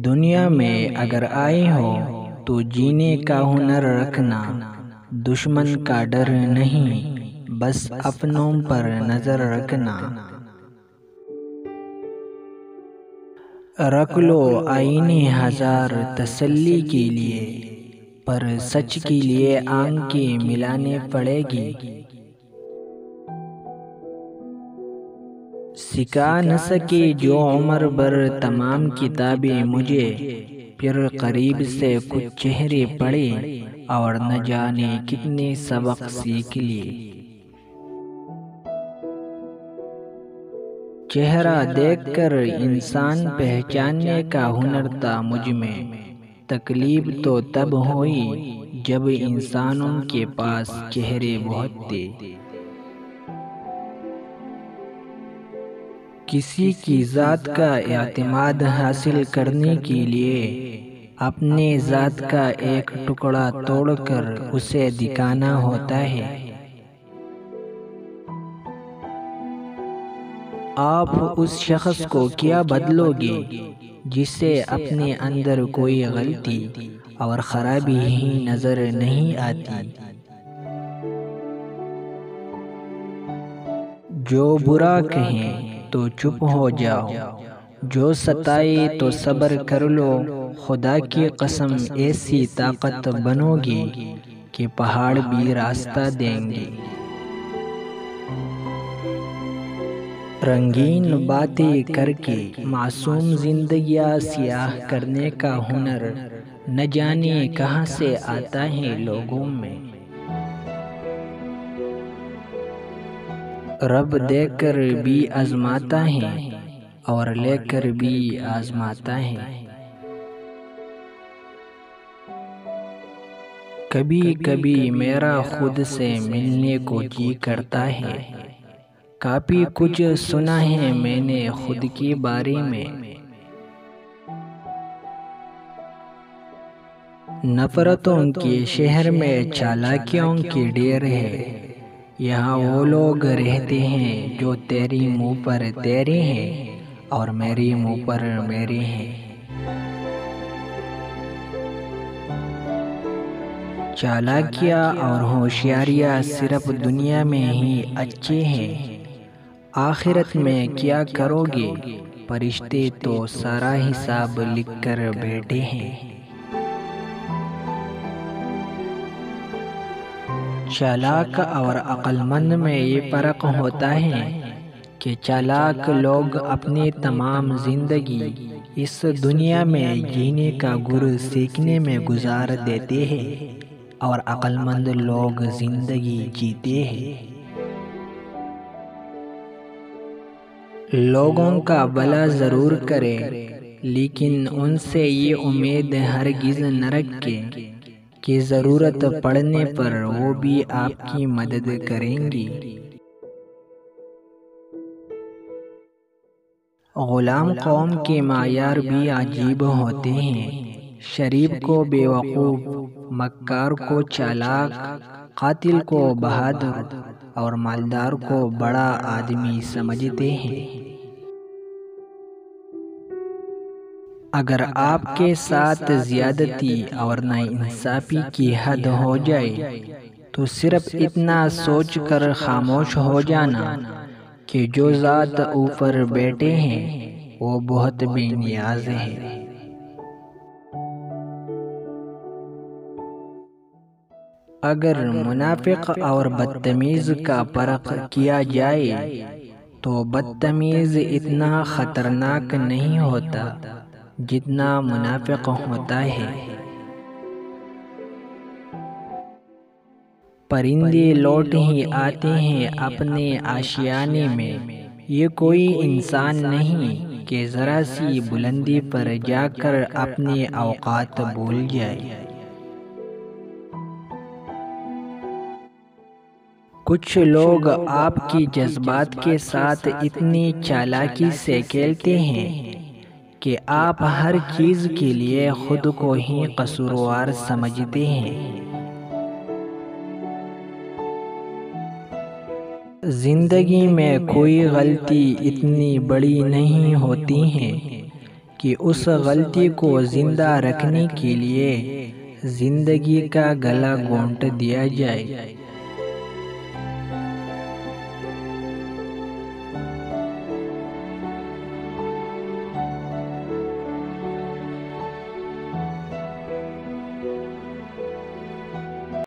دنیا میں اگر آئے ہو تو جینے کا ہنر رکھنا، دشمن کا ڈر نہیں بس اپنوں پر نظر رکھنا۔ رکھ لو آئینے ہزار تسلی کے لیے، پر سچ کے لیے آنکھیں ملانے پڑے گی۔ سکھا نہ سکے جو عمر بھر تمام کتابیں مجھے، پھر قریب سے کچھ چہرے پڑھے اور نہ جانے کتنے سبق سیکھ لیے۔ چہرہ دیکھ کر انسان پہچاننے کا ہنر تھا مجھ میں، تکلیف تو تب ہوئی جب انسانوں کے پاس چہرے بہت تھے۔ کسی کی ذات کا اعتماد حاصل کرنے کے لیے اپنے ذات کا ایک ٹکڑا توڑ کر اسے دکھانا ہوتا ہے۔ آپ اس شخص کو کیا بدلو گے جسے اپنے اندر کوئی غلطی اور خرابی ہی نظر نہیں آتی؟ جو برا کہیں تو چپ ہو جاؤ، جو ستائے تو صبر کر لو۔ خدا کی قسم ایسی طاقت بنو گی کہ پہاڑ بھی راستہ دیں گے۔ رنگین باتیں کر کے معصوم زندگیاں سیاہ کرنے کا ہنر نہ جانے کہاں سے آتا ہے لوگوں میں۔ رب دے کر بھی آزماتا ہے اور لے کر بھی آزماتا ہے۔ کبھی کبھی میرا خود سے ملنے کو جی کرتا ہے، کافی کچھ سنا ہے میں نے خود کے بارے میں۔ نفرتوں کے شہر میں چالاکیوں کے ڈیر ہے، یہاں وہ لوگ رہتے ہیں جو تیرے منہ پر تیرے ہیں اور میرے منہ پر میرے ہیں۔ چالاکیاں اور ہوشیاریاں صرف دنیا میں ہی اچھے ہیں، آخرت میں کیا کرو گے؟ فرشتے تو سارا حساب لکھ کر بیٹھے ہیں۔ چالاک اور عقل مند میں یہ فرق ہوتا ہے کہ چالاک لوگ اپنی تمام زندگی اس دنیا میں جینے کا گر سیکھنے میں گزار دیتے ہیں اور عقل مند لوگ زندگی جیتے ہیں۔ لوگوں کا بھلا ضرور کرے، لیکن ان سے یہ امید ہرگز نہ رکھے کہ ضرورت پڑنے پر وہ بھی آپ کی مدد کریں گی۔ غلام قوم کے معیار بھی عجیب ہوتے ہیں، شریف کو بے وقوف، مکار کو چالاک، قاتل کو بہادر اور مالدار کو بڑا آدمی سمجھتے ہیں۔ اگر آپ کے ساتھ زیادتی اور ناانصافی کی حد ہو جائے تو صرف اتنا سوچ کر خاموش ہو جانا کہ جو ذات اوپر بیٹھے ہیں وہ بہت بے نیاز ہے۔ اگر منافق اور بدتمیز کا فرق کیا جائے تو بدتمیز اتنا خطرناک نہیں ہوتا جتنا منافق ہوتا ہے۔ پرندے لوٹ ہی آتے ہیں اپنے آشیانے میں، یہ کوئی انسان نہیں کہ ذرا سی بلندی پر جا کر اپنے اوقات بھول جائے۔ کچھ لوگ آپ کی جذبات کے ساتھ اتنی چالاکی سے کھیلتے ہیں کہ آپ ہر چیز کے لیے خود کو ہی قصوروار سمجھتے ہیں۔ زندگی میں کوئی غلطی اتنی بڑی نہیں ہوتی ہے کہ کہ اس غلطی کو زندہ رکھنے کے لیے زندگی کا گلا گھونٹ دیا جائے۔